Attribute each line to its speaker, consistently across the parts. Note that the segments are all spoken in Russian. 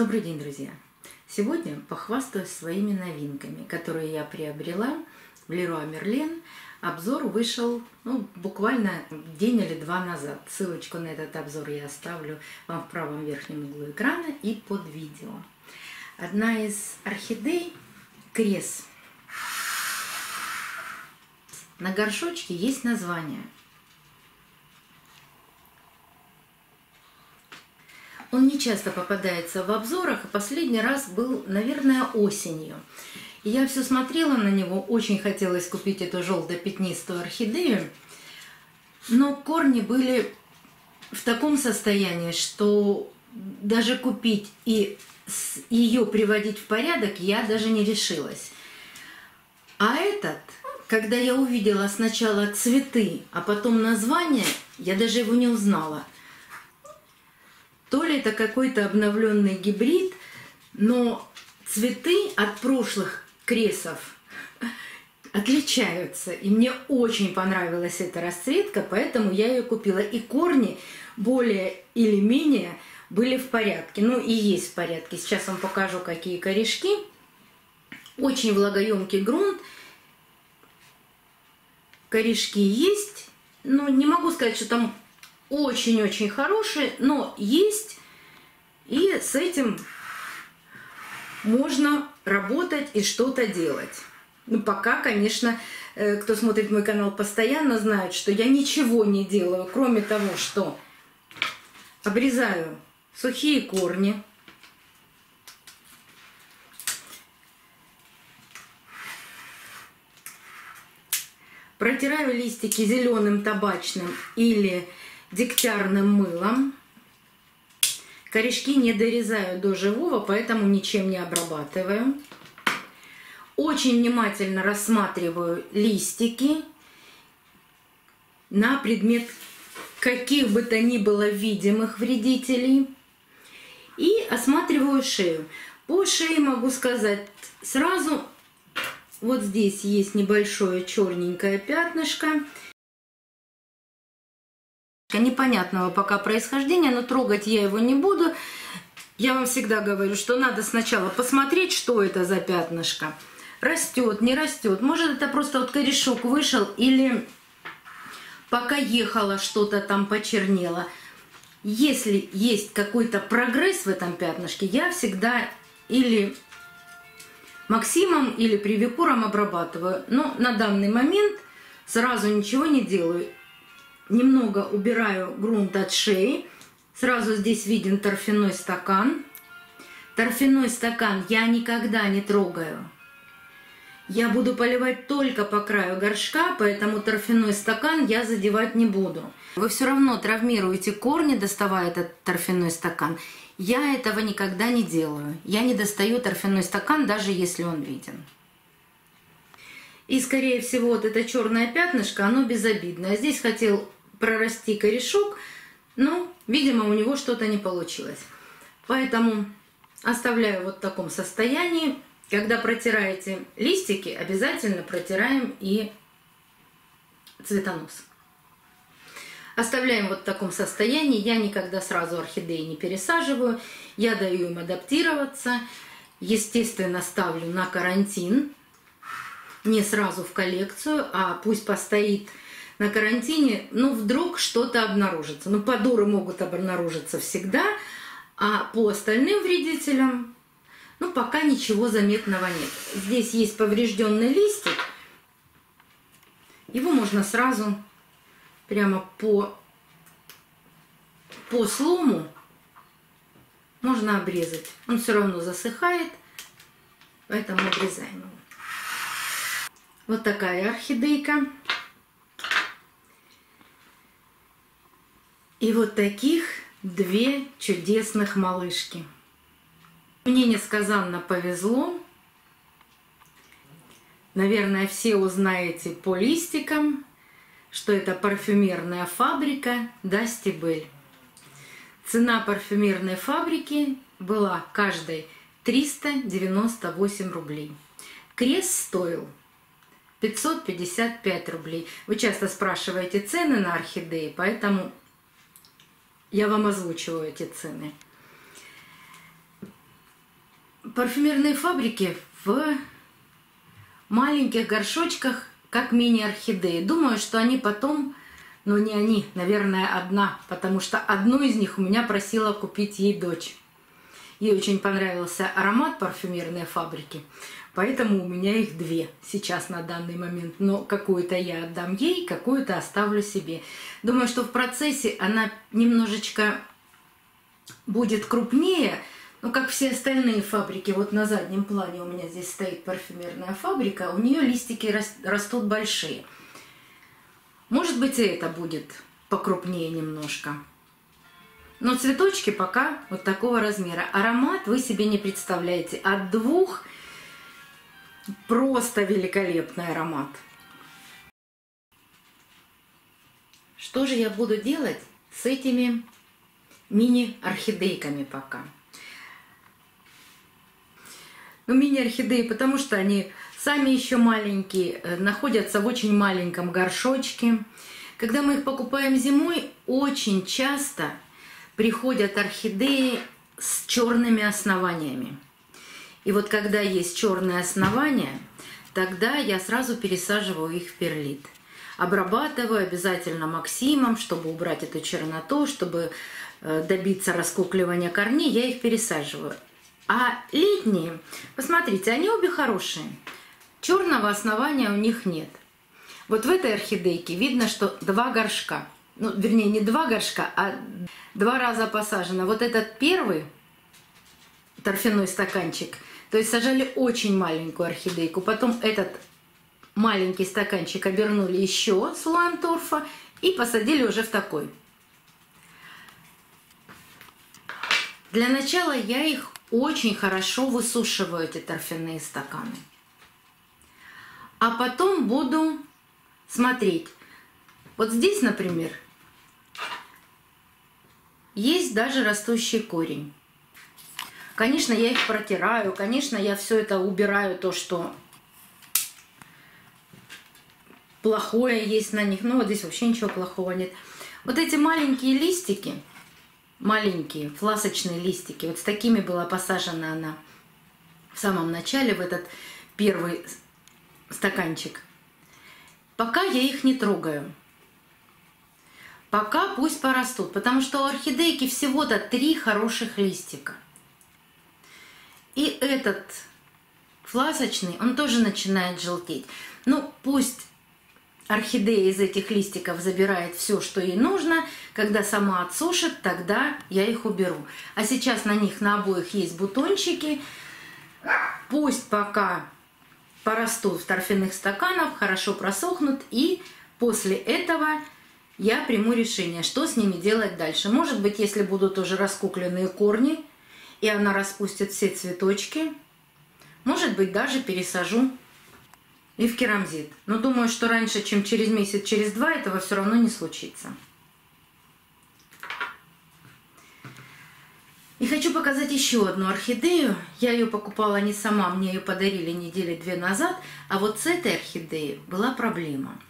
Speaker 1: Добрый день, друзья! Сегодня похвастаюсь своими новинками, которые я приобрела в Леруа Мерлен. Обзор вышел буквально день или два назад. Ссылочку на этот обзор я оставлю вам в правом верхнем углу экрана и под видео. Одна из орхидей – крес. На горшочке есть название. Он не часто попадается в обзорах, и последний раз был, наверное, осенью. И я все смотрела на него, очень хотелось купить эту желто-пятнистую орхидею, но корни были в таком состоянии, что даже купить и ее приводить в порядок я даже не решилась. А этот, когда я увидела сначала цветы, а потом название, я даже его не узнала. То ли это какой-то обновленный гибрид, но цветы от прошлых кресов отличаются. И мне очень понравилась эта расцветка, поэтому я ее купила. И корни более или менее были в порядке. Ну и есть в порядке. Сейчас вам покажу, какие корешки. Очень влагоемкий грунт. Корешки есть. Но не могу сказать, что там очень-очень хорошие, но есть, и с этим можно работать и что-то делать. Ну, пока, конечно, кто смотрит мой канал постоянно, знает, что я ничего не делаю, кроме того, что обрезаю сухие корни, протираю листики зеленым табачным или дегтярным мылом. Корешки не дорезаю до живого, поэтому ничем не обрабатываю. Очень внимательно рассматриваю листики на предмет каких бы то ни было видимых вредителей. И осматриваю шею. По шее могу сказать сразу, вот здесь есть небольшое черненькое пятнышко. Непонятного пока происхождения, но трогать я его не буду. Я вам всегда говорю, что надо сначала посмотреть, что это за пятнышко. Растет, не растет. Может, это просто вот корешок вышел или пока ехала, что-то там почернело. Если есть какой-то прогресс в этом пятнышке, я всегда или Максимом, или привикуром обрабатываю. Но на данный момент сразу ничего не делаю. Немного убираю грунт от шеи. Сразу здесь виден торфяной стакан. Торфяной стакан я никогда не трогаю. Я буду поливать только по краю горшка, поэтому торфяной стакан я задевать не буду. Вы все равно травмируете корни, доставая этот торфяной стакан. Я этого никогда не делаю. Я не достаю торфяной стакан, даже если он виден. И, скорее всего, вот это черное пятнышко, оно безобидное. Здесь хотел прорасти корешок, но, видимо, у него что-то не получилось. Поэтому оставляю вот в таком состоянии. Когда протираете листики, обязательно протираем и цветонос. Оставляем вот в таком состоянии. Я никогда сразу орхидеи не пересаживаю. Я даю им адаптироваться. Естественно, ставлю на карантин. Не сразу в коллекцию, а пусть постоит на карантине. Ну, вдруг что-то обнаружится. Ну, подуры могут обнаружиться всегда. А по остальным вредителям, ну, пока ничего заметного нет. Здесь есть поврежденный листик. Его можно сразу прямо по слому можно обрезать. Он все равно засыхает, поэтому обрезаем его. Вот такая орхидейка. И вот таких две чудесных малышки. Мне несказанно повезло. Наверное, все узнаете по листикам, что это парфюмерная фабрика Dusty Bell. Цена парфюмерной фабрики была каждой 398 рублей. Крес стоил 555 рублей. Вы часто спрашиваете цены на орхидеи, поэтому я вам озвучиваю эти цены. парфюмерные фабрики в маленьких горшочках, как мини-орхидеи. Думаю, что они потом, но не они, наверное, одна, потому что одну из них у меня просила купить ей дочь. Ей очень понравился аромат парфюмерной фабрики, поэтому у меня их две сейчас на данный момент. Но какую-то я отдам ей, какую-то оставлю себе. Думаю, что в процессе она немножечко будет крупнее, но как все остальные фабрики. Вот на заднем плане у меня здесь стоит парфюмерная фабрика, у нее листики растут большие. Может быть, и это будет покрупнее немножко. Но цветочки пока вот такого размера. Аромат вы себе не представляете. От двух просто великолепный аромат. Что же я буду делать с этими мини-орхидейками пока? Ну, мини-орхидеи, потому что они сами еще маленькие, находятся в очень маленьком горшочке. Когда мы их покупаем зимой, очень часто приходят орхидеи с черными основаниями. И вот когда есть черные основания, тогда я сразу пересаживаю их в перлит. Обрабатываю обязательно Максимом, чтобы убрать эту черноту, чтобы добиться раскукливания корней, я их пересаживаю. А летние, посмотрите, они обе хорошие. Черного основания у них нет. Вот в этой орхидейке видно, что два горшка. Ну, вернее, не два горшка, а 2 раза посажено. Вот этот первый торфяной стаканчик, то есть сажали очень маленькую орхидейку. Потом этот маленький стаканчик обернули еще слоем торфа и посадили уже в такой. Для начала я их очень хорошо высушиваю, эти торфяные стаканы. А потом буду смотреть. Вот здесь, например, есть даже растущий корень. Конечно, я их протираю, конечно, я все это убираю, то, что плохое есть на них. Ну, вот здесь вообще ничего плохого нет. Вот эти маленькие листики, маленькие фласочные листики, вот с такими была посажена она в самом начале, в этот первый стаканчик. Пока я их не трогаю. Пока пусть порастут, потому что у орхидейки всего-то 3 хороших листика. И этот фласочный, он тоже начинает желтеть. Ну, пусть орхидея из этих листиков забирает все, что ей нужно. Когда сама отсушит, тогда я их уберу. А сейчас на них на обоих есть бутончики. Пусть пока порастут в торфяных стаканах, хорошо просохнут. И после этого я приму решение, что с ними делать дальше. Может быть, если будут уже раскукленные корни, и она распустит все цветочки, может быть, даже пересажу и в керамзит. Но думаю, что раньше, чем через месяц, через 2, этого все равно не случится. И хочу показать еще одну орхидею. Я ее покупала не сама, мне ее подарили недели 2 назад. А вот с этой орхидеей была проблема.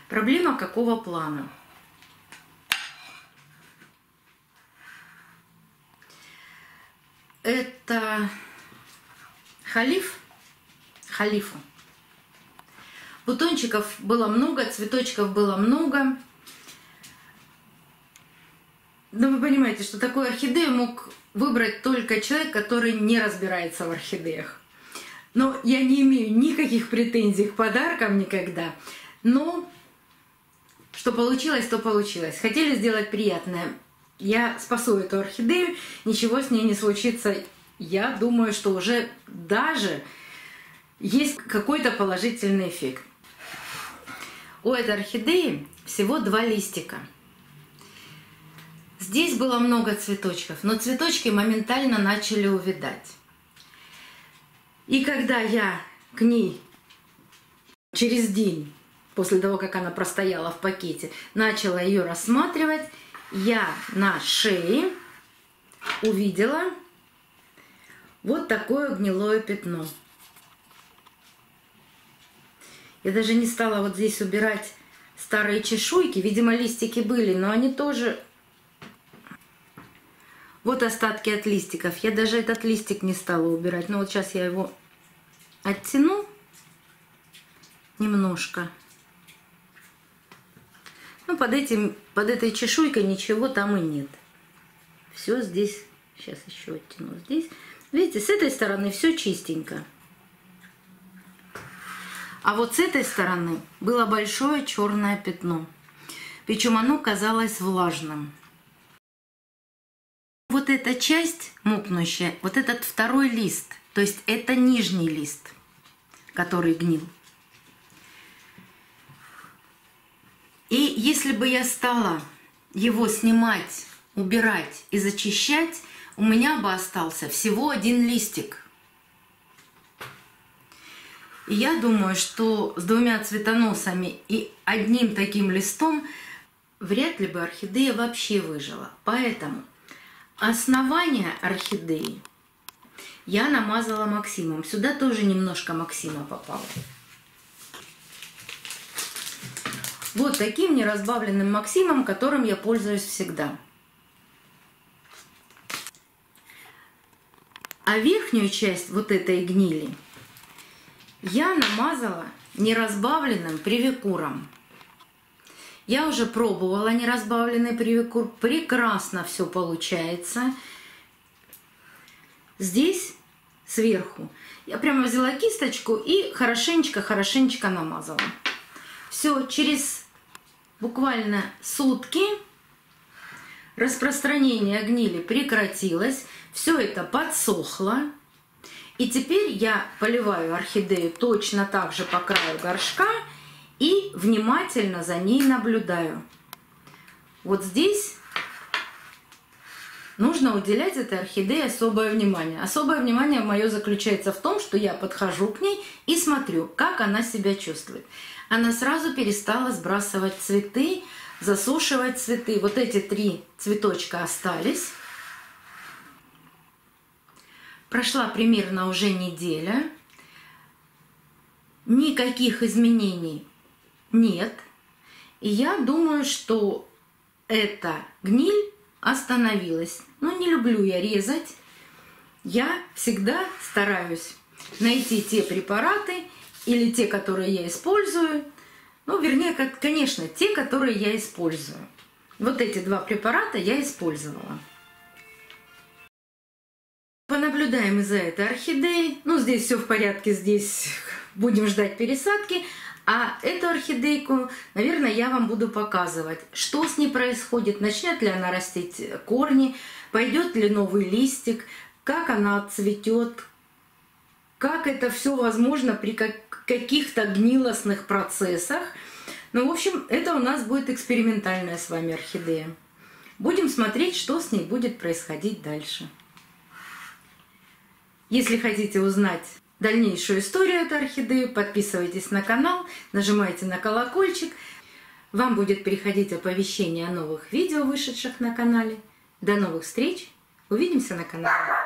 Speaker 1: Проблема какого плана? Это халифа. Бутончиков было много, цветочков было много. Но вы понимаете, что такую орхидею мог выбрать только человек, который не разбирается в орхидеях. Но я не имею никаких претензий к подаркам никогда. Но что получилось, то получилось. Хотели сделать приятное. Я спасу эту орхидею, ничего с ней не случится. Я думаю, что уже даже есть какой-то положительный эффект. У этой орхидеи всего 2 листика. Здесь было много цветочков, но цветочки моментально начали увядать. И когда я к ней через день, после того, как она простояла в пакете, начала ее рассматривать, я на шее увидела вот такое гнилое пятно. Я даже не стала вот здесь убирать старые чешуйки. Видимо, листики были, но они тоже Вот остатки от листиков. Я даже этот листик не стала убирать. Но вот сейчас я его оттяну немножко. Ну, под этой чешуйкой ничего там и нет. Все здесь. Сейчас еще оттяну здесь. Видите, с этой стороны все чистенько. А вот с этой стороны было большое черное пятно. Причем оно казалось влажным. Вот эта часть мокнущая, вот этот второй лист, то есть это нижний лист, который гнил. И если бы я стала его снимать, убирать и зачищать, у меня бы остался всего один листик. И я думаю, что с двумя цветоносами и одним таким листом вряд ли бы орхидея вообще выжила. Поэтому основание орхидеи я намазала Максимом. Сюда тоже немножко Максима попало. Вот таким неразбавленным Максимом, которым я пользуюсь всегда. А верхнюю часть вот этой гнили я намазала неразбавленным привикуром. Я уже пробовала неразбавленный привикур. Прекрасно все получается. Здесь сверху я прямо взяла кисточку и хорошенечко намазала. Все, через буквально сутки распространение гнили прекратилось. Все это подсохло. И теперь я поливаю орхидею точно так же по краю горшка и внимательно за ней наблюдаю. Вот здесь нужно уделять этой орхидее особое внимание. Особое внимание мое заключается в том, что я подхожу к ней и смотрю, как она себя чувствует. Она сразу перестала сбрасывать цветы, засушивать цветы. Вот эти 3 цветочка остались. Прошла примерно уже неделя. Никаких изменений нет. И я думаю, что эта гниль остановилась. Но не люблю я резать. Я всегда стараюсь найти те препараты или те, которые я использую. Ну, вернее, конечно, те, которые я использую. Вот эти 2 препарата я использовала. Понаблюдаем из-за этой орхидеи. Ну, здесь все в порядке, здесь будем ждать пересадки. А эту орхидейку, наверное, я вам буду показывать, что с ней происходит, начнет ли она растить корни, пойдет ли новый листик, как она отцветет, как это все возможно при каких-то гнилостных процессах. Ну, в общем, это у нас будет экспериментальная с вами орхидея. Будем смотреть, что с ней будет происходить дальше. Если хотите узнать дальнейшую историю этой орхидеи, подписывайтесь на канал, нажимайте на колокольчик. Вам будет приходить оповещение о новых видео, вышедших на канале. До новых встреч! Увидимся на канале!